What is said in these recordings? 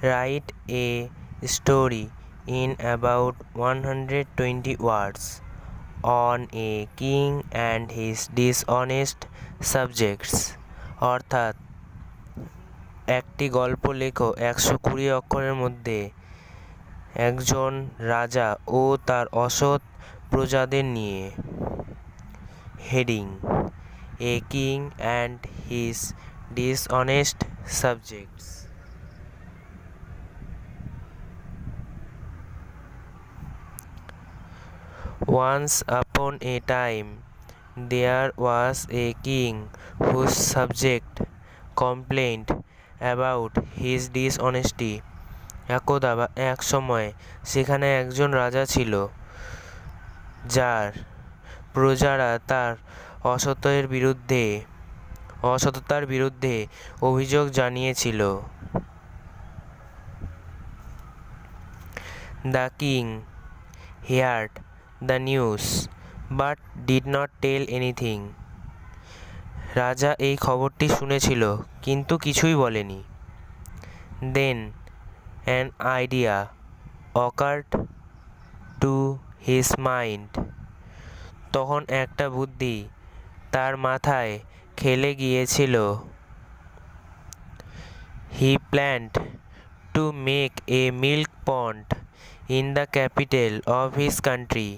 write a story in about 120 words on a king and his dishonest subjects অর্থাৎ একটি গল্প লেখো 120 অক্ষরের মধ্যে একজন রাজা ও তার অসৎ প্রজাদের নিয়ে। Heading A king and his dishonest subjects. Once upon a time, there was a king whose subject complained about his dishonesty. একদা বা এক সময় সেখানে একজন রাজা ছিল যার প্রজারা তার অসততার বিরুদ্ধে অভিযোগ জানিয়েছিল। The king heard the news but did not tell anything. রাজা এই খবরটি শুনেছিল কিন্তু কিছুই বলেনি। Then an idea occurred to his mind. তখন একটা বুদ্ধি তার মাথায় খেলে গিয়েছিল। He planned to make a milk pond in the capital of his country.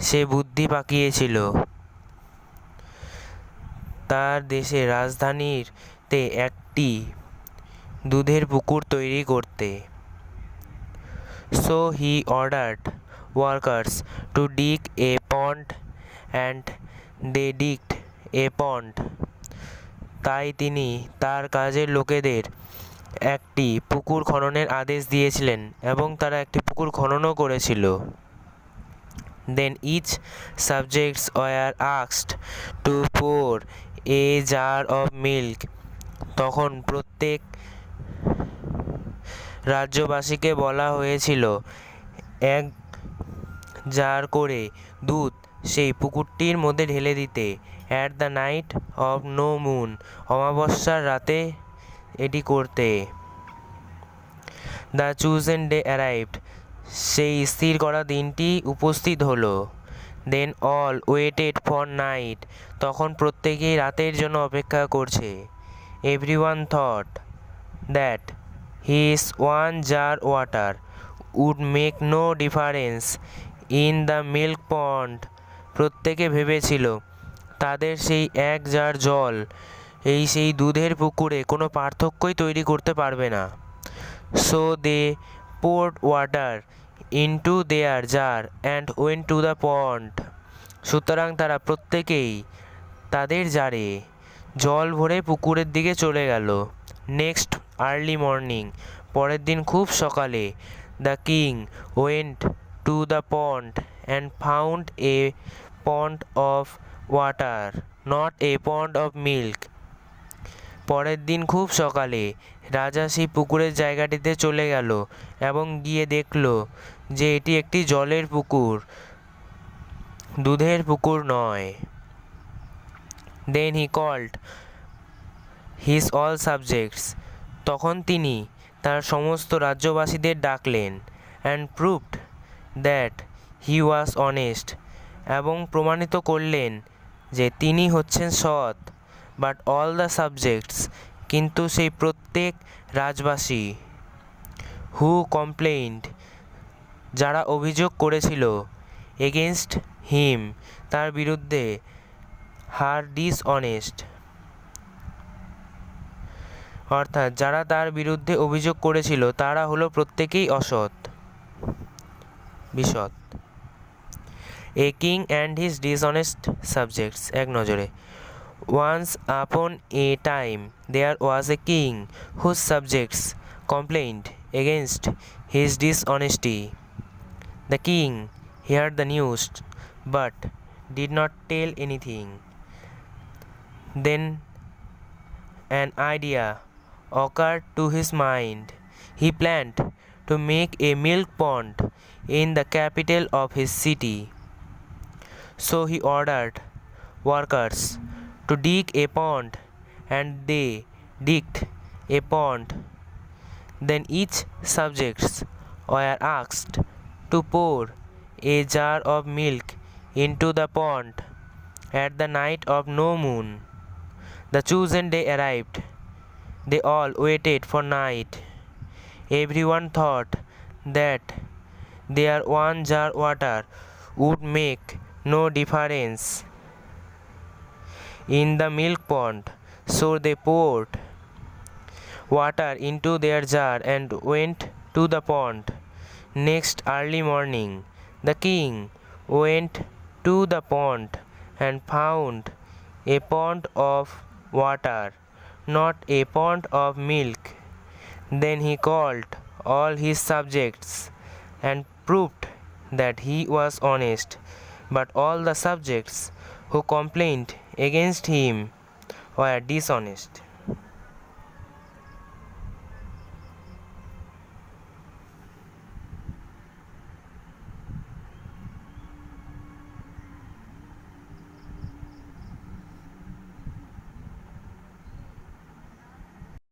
সে বুদ্ধি পাকিয়েছিল তার দেশের রাজধানীতে একটি দুধের পুকুর তৈরি করতে। So he ordered workers to dig a pond and they digged a pond. তাই তিনি তার কাজের লোকেদের একটি পুকুর খননের আদেশ দিয়েছিলেন এবং তারা একটি পুকুর খননও করেছিল। Then each subjects were asked to pour a jar of milk. তখন প্রত্যেক রাজ্যবাসীকে বলা হয়েছিল এক জার করে দুধ সেই পুকুরটির মধ্যে ঢেলে দিতে। At the night of no moon, অমাবস্যার রাতে এটি করতে। দ্য চুজেন ডে অ্যারাইভড, সেই স্থির করা দিনটি উপস্থিত হলো। Then all waited for night, তখন প্রত্যেকেই রাতের জন্য অপেক্ষা করছে। Everyone thought that his one jar water would make no difference in the milk pond, প্রত্যেকে ভেবেছিল তাদের সেই এক জার জল সেই দুধের পুকুরে কোনো পার্থক্যই তৈরি করতে পারবে না। So they poured water into their jar and went to the pond. সুতরাং তারা প্রত্যেকেই তাদের জারে জল ভরে পুকুরের দিকে চলে গেল। নেক্সট আর্লি মর্নিং, পরের দিন খুব সকালে, the king went to the pond and found a pond of water, not a pond of milk. পরের দিন খুব সকালে রাজা সেই পুকুরের জায়গাটিতে চলে গেল এবং গিয়ে দেখল যে এটি একটি জলের পুকুর, দুধের পুকুর নয়। Then he called his all subjects, তখন তিনি তার সমস্ত রাজ্যবাসীদের ডাকলেন। And proved that he was honest, এবং প্রমাণিত করলেন যে তিনি হচ্ছেন সৎ। বাট অল দ্য সাবজেক্টস, কিন্তু সেই প্রত্যেক রাজবাসী, হু কমপ্লেইন্ড, যারা অভিযোগ করেছিল, এগেনস্ট হিম, তার বিরুদ্ধে, হার ডিসঅনেস্ট, অর্থাৎ যারা তার বিরুদ্ধে অভিযোগ করেছিল তারা হলো প্রত্যেকেই বিসৎ। A king and his dishonest subjects, এক নজরে। Once upon a time there was a king whose subjects complained against his dishonesty. The king heard the news but did not tell anything. Then an idea occurred to his mind. He planned to make a milk pond in the capital of his city. So he ordered workers to dig a pond and they digged a pond. Then each subjects were asked to pour a jar of milk into the pond at the night of no moon. The chosen day arrived. They all waited for night. Everyone thought that their one jar water would make no difference in the milk pond, so they poured water into their jar and went to the pond. Next early morning, the king went to the pond and found a pond of water, not a pond of milk. Then he called all his subjects and proved that he was honest. But all the subjects who complained against him were dishonest.